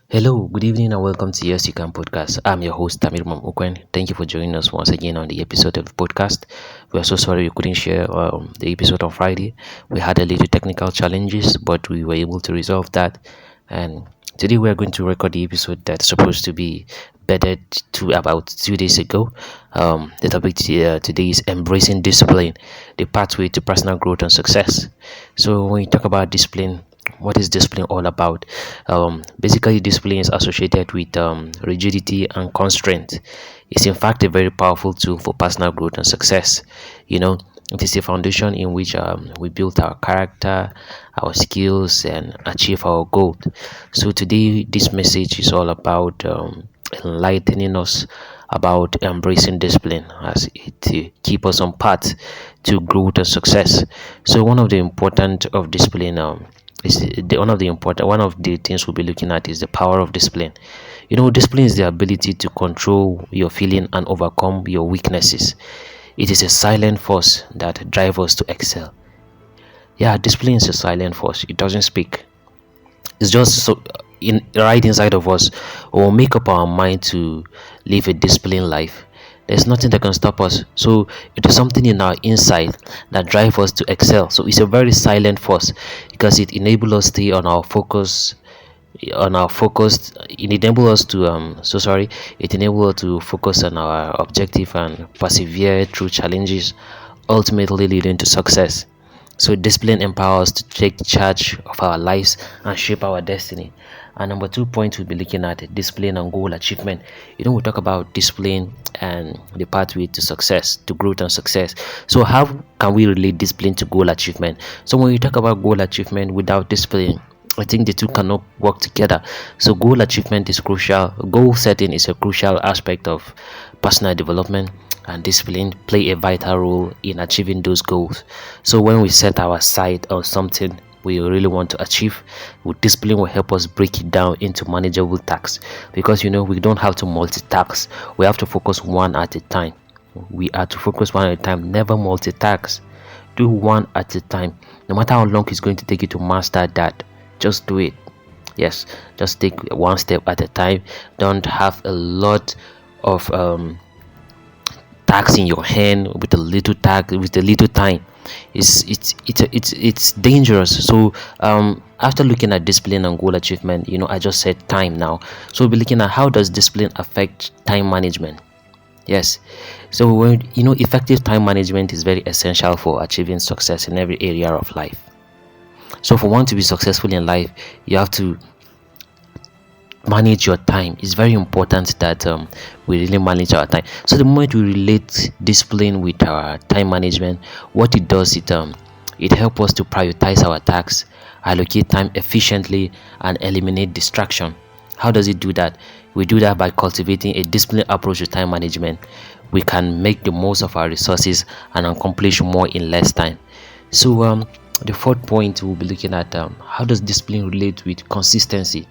Hello, good evening, and welcome to Yes You Can podcast. I'm your host, Tamir Mamukwen. Thank you for joining us once again on the episode of the podcast. We are so sorry we couldn't share the episode on Friday. We had a little technical challenges, but we were able to resolve that. And today we are going to record the episode that's supposed to be better to about 2 days ago. The topic today is embracing discipline, the pathway to personal growth and success. So when we talk about discipline, what is discipline all about? Basically, discipline is associated with rigidity and constraint. It's in fact a very powerful tool for personal growth and success. You know, it is a foundation in which we build our character, our skills, and achieve our goals. So today, this message is all about enlightening us about embracing discipline as it keep us on path to growth and success. So one of the important of discipline is one of the things we'll be looking at is the power of discipline. Discipline is the ability to control your feeling and overcome your weaknesses. It is a silent force that drives us to excel. Yeah, discipline is a silent force. It doesn't speak. It's just so in right inside of us. We'll make up our mind to live a disciplined life. There's nothing that can stop us. So it is something in our inside that drives us to excel. So it's a very silent force because it enables us to stay on our focus. It enables us to it enables us to focus on our objective and persevere through challenges, ultimately leading to success. So discipline empowers us to take charge of our lives and shape our destiny. And number 2 point we'll be looking at discipline and goal achievement. We talk about discipline and the pathway to success, to growth and success. So how can we relate discipline to goal achievement? So when we talk about goal achievement without discipline, I think the two cannot work together. So goal achievement is crucial. Goal setting is a crucial aspect of personal development, and discipline play a vital role in achieving those goals. So when we set our sight on something we really want to achieve, with discipline will help us break it down into manageable tasks, because we don't have to multitask. We have to focus one at a time. We are to focus one at a time, never multitask. Do one at a time. No matter how long it's going to take you to master that, just do it. Yes, just take one step at a time. Don't have a lot of tax in your hand with a little tax, with a little time. It's dangerous. So after looking at discipline and goal achievement, I just said time now. So we'll be looking at how does discipline affect time management. Yes. So when effective time management is very essential for achieving success in every area of life. So for one to be successful in life, you have to manage your time. It's very important that we really manage our time. So the moment we relate discipline with our time management, what it does, it helps us to prioritize our tasks, allocate time efficiently, and eliminate distraction. How does it do that? We do that by cultivating a disciplined approach to time management. We can make the most of our resources and accomplish more in less time. So the fourth point we'll be looking at, how does discipline relate with consistency.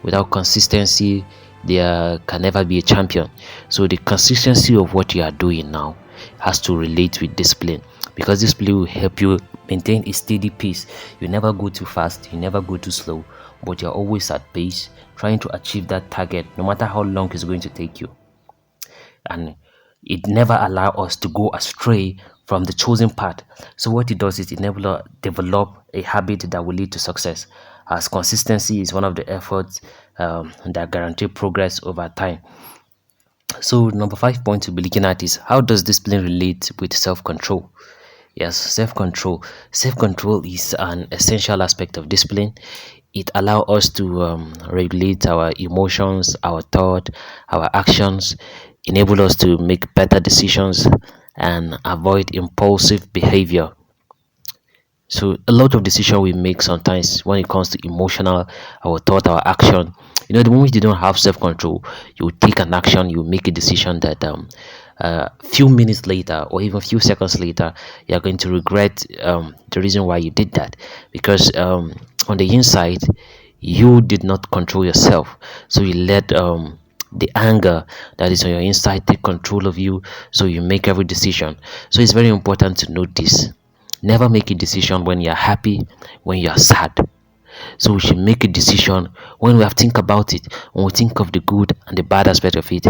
Without consistency, there can never be a champion. So the consistency of what you are doing now has to relate with discipline, because discipline will help you maintain a steady pace. You never go too fast, you never go too slow, but you're always at pace, trying to achieve that target no matter how long it's going to take you. And it never allow us to go astray from the chosen path. So what it does is it enable us develop a habit that will lead to success, as consistency is one of the efforts that guarantee progress over time. So number 5 point to be looking at is how does discipline relate with self-control. Yes, self-control. Self-control is an essential aspect of discipline. It allows us to regulate our emotions, our thought, our actions, enable us to make better decisions, and avoid impulsive behavior. So a lot of decision we make sometimes when it comes to emotional, our thought, our action. The moment you don't have self-control, you take an action, you make a decision that few minutes later or even few seconds later, you're going to regret the reason why you did that, because on the inside you did not control yourself. So you let the anger that is on your inside take control of you, so you make every decision. So it's very important to note this. Never make a decision when you're happy, when you're sad. So we should make a decision when we have think about it, when we think of the good and the bad aspect of it,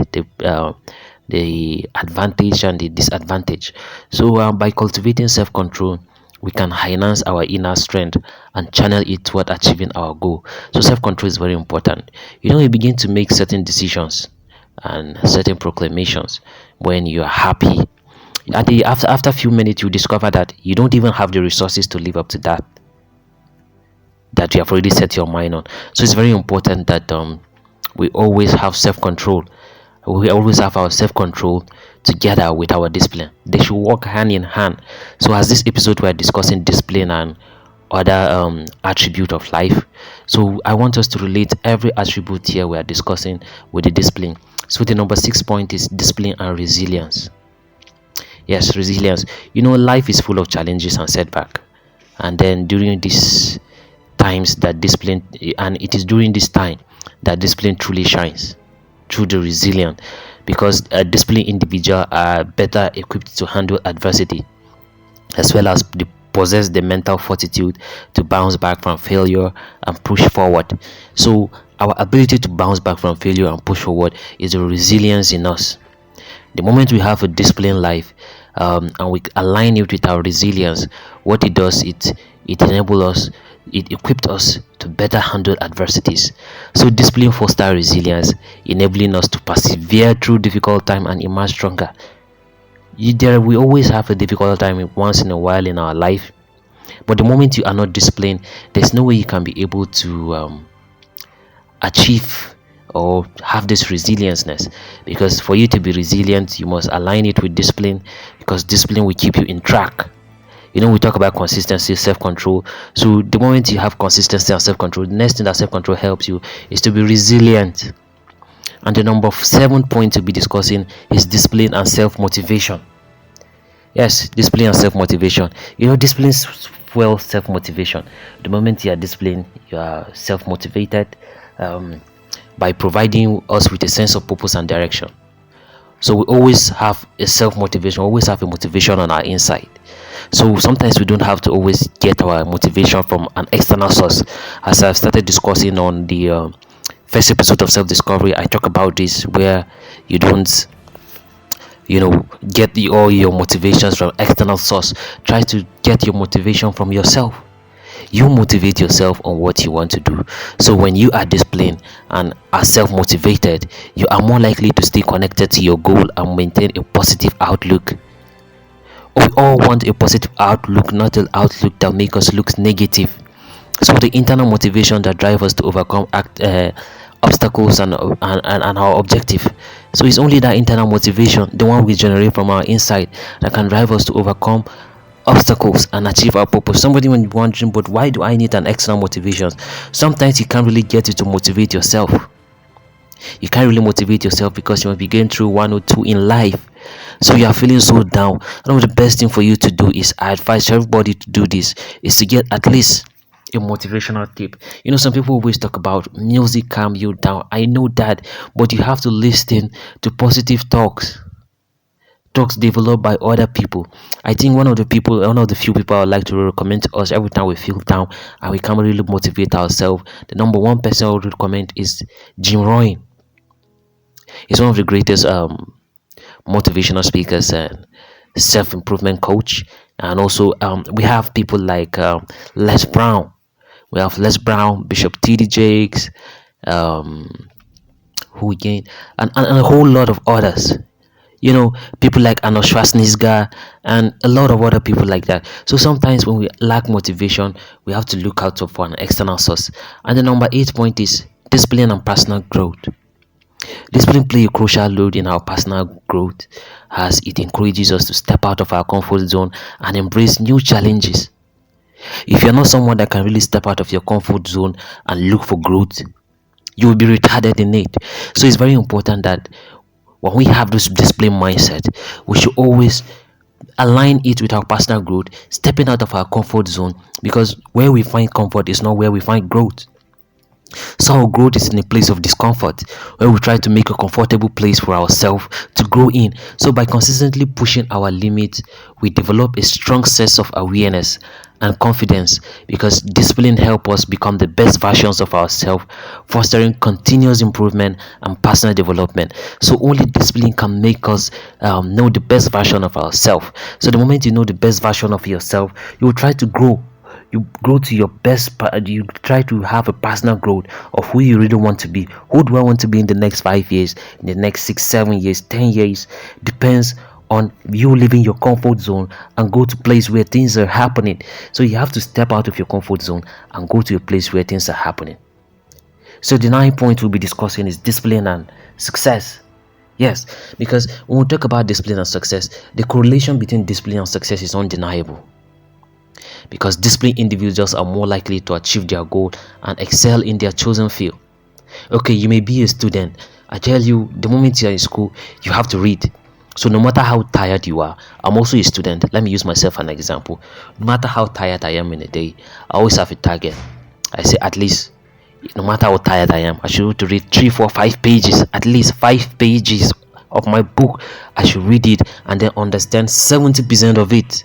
the advantage and the disadvantage. So by cultivating self-control, we can enhance our inner strength and channel it toward achieving our goal. So self-control is very important. You begin to make certain decisions and certain proclamations when you are happy. After a few minutes, you discover that you don't even have the resources to live up to that you have already set your mind on. So it's very important that we always have self-control. We always have our self-control together with our discipline. They should work hand in hand. So as this episode we're discussing discipline and other attribute of life, so I want us to relate every attribute here we are discussing with the discipline. So the number 6 point is discipline and resilience. Yes, resilience. Life is full of challenges and setback, and then during these times that discipline, and it is during this time that discipline truly shines through the resilient, because a disciplined individual are better equipped to handle adversity, as well as possess the mental fortitude to bounce back from failure and push forward. So our ability to bounce back from failure and push forward is the resilience in us. The moment we have a disciplined life, and we align it with our resilience, what it does, it enables us, it equipped us to better handle adversities. So discipline fosters resilience, enabling us to persevere through difficult time and emerge stronger. We always have a difficult time once in a while in our life, but the moment you are not disciplined, there's no way you can be able to achieve or have this resilienceness. Because for you to be resilient, you must align it with discipline, because discipline will keep you in track. We talk about consistency, self-control. So the moment you have consistency and self-control, the next thing that self-control helps you is to be resilient. And the number 7 point to be discussing is discipline and self-motivation. Yes, discipline and self-motivation. Discipline fuels self-motivation. The moment you are disciplined, you are self-motivated, by providing us with a sense of purpose and direction. So we always have a self-motivation, always have a motivation on our inside. So sometimes we don't have to always get our motivation from an external source. As I've started discussing on the first episode of self-discovery, I talk about this, where you don't get all your motivations from external source. Try to get your motivation from yourself. You motivate yourself on what you want to do. So when you are disciplined and are self-motivated, you are more likely to stay connected to your goal and maintain a positive outlook. We all want a positive outlook, not an outlook that makes us look negative. So the internal motivation that drives us to overcome obstacles and our objective. So it's only that internal motivation, the one we generate from our inside, that can drive us to overcome obstacles and achieve our purpose. Somebody when you're wondering, but why do I need an external motivation? Sometimes you can't really get it to motivate yourself. You can't really motivate yourself because you might be going through one or two in life, so you are feeling so down. One of the best thing for you to do is, I advise everybody to do this, is to get at least a motivational tip. Some people always talk about music calm you down. I know that, but you have to listen to positive talks developed by other people. I think one of the few people I would like to recommend to us every time we feel down and we can't really motivate ourselves. The number one person I would recommend is Jim Rohn. He's one of the greatest motivational speakers and self-improvement coach. And also we have people like Les Brown. We have Les Brown, Bishop T.D. Jakes, who again, and a whole lot of others. People like Arnold Schwarzenegger and a lot of other people like that. So sometimes when we lack motivation, we have to look out for an external source. And the number 8 point is discipline and personal growth. Discipline plays a crucial role in our personal growth, as it encourages us to step out of our comfort zone and embrace new challenges. If you're not someone that can really step out of your comfort zone and look for growth, you will be retarded in it. So it's very important that when we have this discipline mindset, we should always align it with our personal growth, stepping out of our comfort zone, because where we find comfort is not where we find growth. So our growth is in a place of discomfort where we try to make a comfortable place for ourselves to grow in. So by consistently pushing our limits, we develop a strong sense of awareness and confidence, because discipline helps us become the best versions of ourselves, fostering continuous improvement and personal development. So only discipline can make us know the best version of ourselves. So the moment you know the best version of yourself, you will try to grow. You grow to your best. You try to have a personal growth of who you really want to be. Who do I want to be in the next 5 years, in the next 6 7 years, 10 years? Depends on you leaving your comfort zone and go to place where things are happening. So you have to step out of your comfort zone and go to a place where things are happening. So the 9 point we'll be discussing is discipline and success. Yes, because when we talk about discipline and success, the correlation between discipline and success is undeniable, because disciplined individuals are more likely to achieve their goal and excel in their chosen field. Okay, you may be a student. I tell you, the moment you're in school, you have to read. So no matter how tired you are, I'm also a student. Let me use myself as an example. No matter how tired I am in a day, I always have a target. I say at least, no matter how tired I am, I should to read 3 4 5 pages, at least 5 pages of my book. I should read it and then understand 70% of it.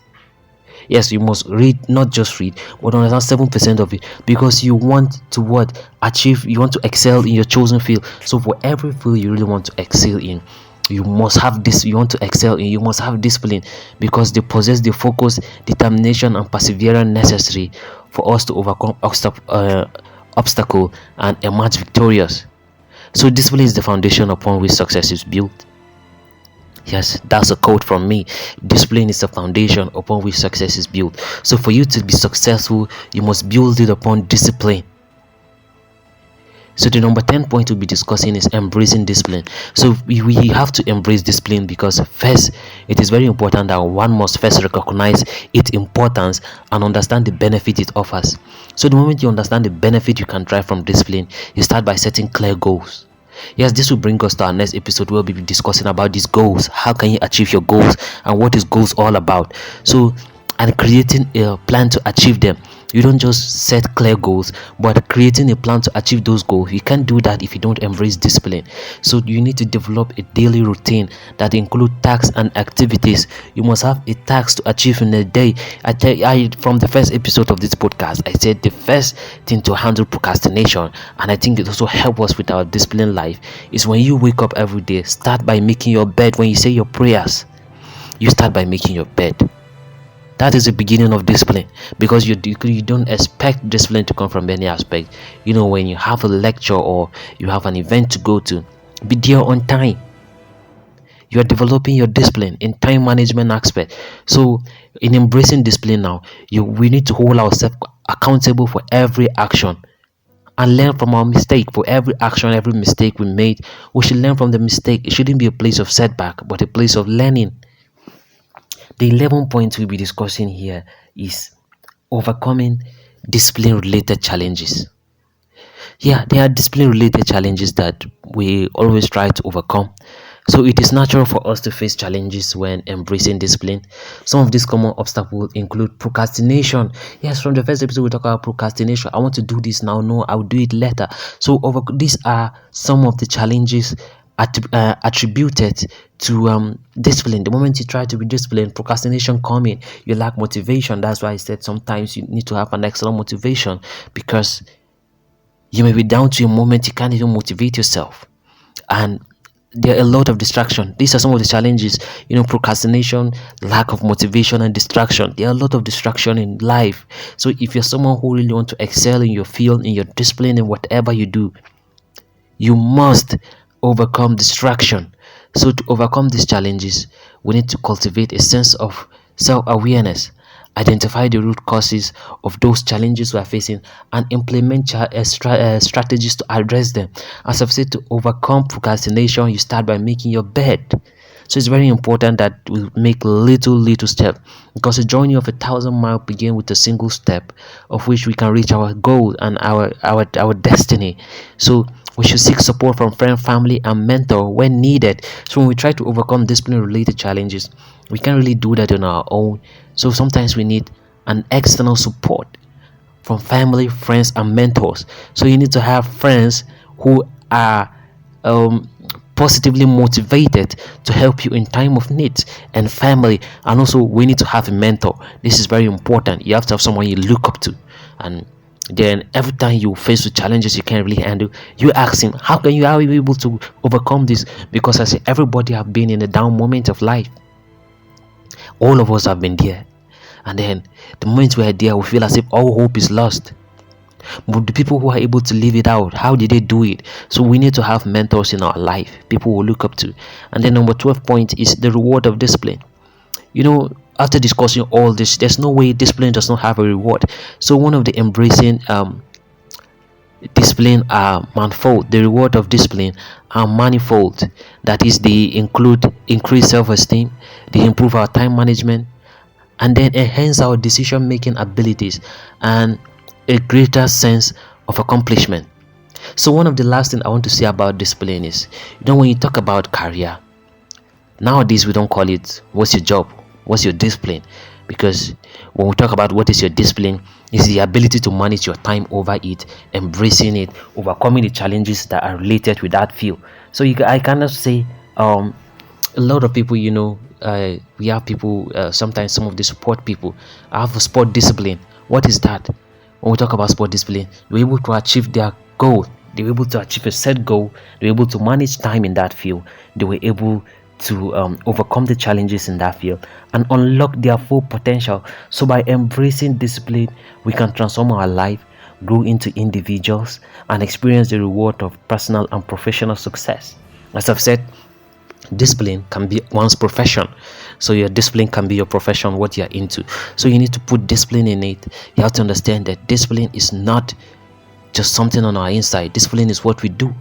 Yes, you must read, not just read, but understand 7% of it, because you want to what? Achieve, you want to excel in your chosen field. So for every field you really want to excel in, you must have this, you want to excel in, you must have discipline, because they possess the focus, determination and perseverance necessary for us to overcome obstacle and emerge victorious. So discipline is the foundation upon which success is built. Yes, that's a quote from me. Discipline is the foundation upon which success is built. So for you to be successful, you must build it upon discipline. So the number 10 point we'll be discussing is embracing discipline. So we have to embrace discipline, because first, it is very important that one must first recognize its importance and understand the benefit it offers. So the moment you understand the benefit you can drive from discipline, you start by setting clear goals. Yes, this will bring us to our next episode where we'll be discussing about these goals. How can you achieve your goals and what is goals all about? So, and creating a plan to achieve them. You don't just set clear goals, but creating a plan to achieve those goals. You can't do that if you don't embrace discipline. So you need to develop a daily routine that include tasks and activities. You must have a task to achieve in a day. From the first episode of this podcast, I said the first thing to handle procrastination, and I think it also helps us with our discipline life, is when you wake up every day, start by making your bed. When you say your prayers, you start by making your bed. That is the beginning of discipline, because you don't expect discipline to come from any aspect. When you have a lecture or you have an event to go to, be there on time. You are developing your discipline in time management aspect. So in embracing discipline now, we need to hold ourselves accountable for every action and learn from our mistake. For every action, every mistake we made, we should learn from the mistake. It shouldn't be a place of setback, but a place of learning. The 11 points we'll be discussing here is overcoming discipline related challenges. Yeah, there are discipline related challenges that we always try to overcome. So it is natural for us to face challenges when embracing discipline. Some of these common obstacles include procrastination. Yes, from the first episode we talk about procrastination. I want to do this now. No, I'll do it later. So these are some of the challenges attributed to discipline. The moment you try to be disciplined, procrastination coming, you lack motivation. That's why I said sometimes you need to have an excellent motivation, because you may be down to a moment you can't even motivate yourself, and there are a lot of distraction. These are some of the challenges. Procrastination, lack of motivation, and distraction. There are a lot of distraction in life. So if you're someone who really want to excel in your field, in your discipline, in whatever you do, you must overcome distraction. So to overcome these challenges, we need to cultivate a sense of self-awareness, identify the root causes of those challenges we are facing, and implement strategies to address them. As I've said, to overcome procrastination, you start by making your bed. So it's very important that we make little step, because the journey of 1,000 miles begin with a single step, of which we can reach our goal and our destiny. So we should seek support from friend, family, and mentor when needed. So when we try to overcome discipline-related challenges, we can't really do that on our own. So sometimes we need an external support from family, friends, and mentors. So you need to have friends who are um, positively motivated to help you in time of need, and family. And also we need to have a mentor. This is very important. You have to have someone you look up to, and then every time you face with challenges you can't really handle, you ask him, how are you able to overcome this? Because I say everybody have been in a down moment of life. All of us have been there, and then the moment we are there we feel as if all hope is lost. But the people who are able to live it out, how did they do it? So we need to have mentors in our life, people we look up to. And then number 12 point is the reward of discipline. After discussing all this, there's no way discipline does not have a reward. So one of the embracing discipline are manifold. The reward of discipline are manifold. That is, they include increased self-esteem, they improve our time management, and then enhance our decision making abilities and a greater sense of accomplishment. So one of the last thing I want to say about discipline is, when you talk about career nowadays, we don't call it what's your job, what's your discipline, because when we talk about what is your discipline, is the ability to manage your time over it, embracing it, overcoming the challenges that are related with that field. So I cannot say a lot of people, we have people, sometimes some of the support people have a sport discipline. What is that? When we talk about sport discipline, they're able to achieve their goal, they were able to achieve a set goal, they were able to manage time in that field, they were able to overcome the challenges in that field and unlock their full potential. So by embracing discipline, we can transform our life, grow into individuals, and experience the reward of personal and professional success. As I've said, discipline can be one's profession. So your discipline can be your profession, what you're into. So you need to put discipline in it. You have to understand that discipline is not just something on our inside. Discipline is what we do.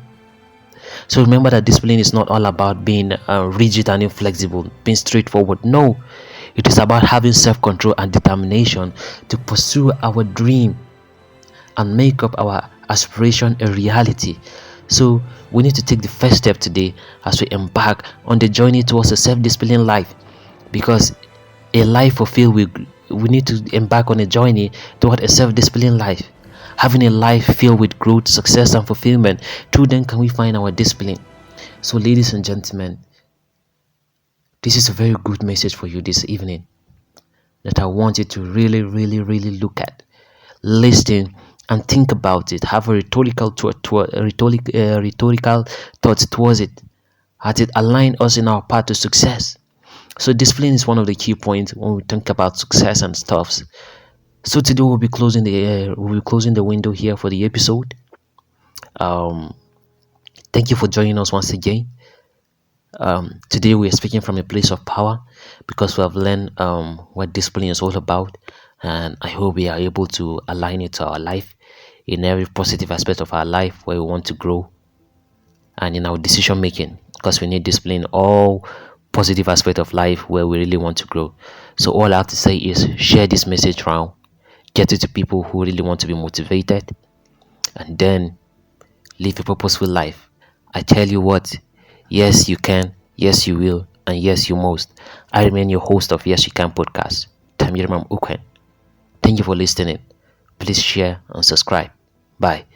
So remember that discipline is not all about being rigid and inflexible, being straightforward. No, it is about having self-control and determination to pursue our dream and make up our aspiration a reality. So we need to take the first step today as we embark on the journey towards a self-disciplined life, because a life fulfilled we need to embark on a journey toward a self-disciplined life, having a life filled with growth, success, and fulfillment. Through then can we find our discipline. So ladies and gentlemen, this is a very good message for you this evening that I want you to really look at, listen, and think about it. Have a rhetorical thought towards it, as it align us in our path to success. So discipline is one of the key points when we think about success and stuffs. So today we'll be closing the window here for the episode. Thank you for joining us once again. Today we are speaking from a place of power, because we have learned what discipline is all about, and I hope we are able to align it to our life in every positive aspect of our life where we want to grow, and in our decision making, because we need discipline in all positive aspect of life where we really want to grow. So all I have to say is share this message around, get it to people who really want to be motivated, and then live a purposeful life. I tell you what, yes you can, yes you will, and yes you must. I remain your host of Yes You Can podcast, Tamir Mam Ukwen. Thank you for listening. Please share and subscribe. Bye.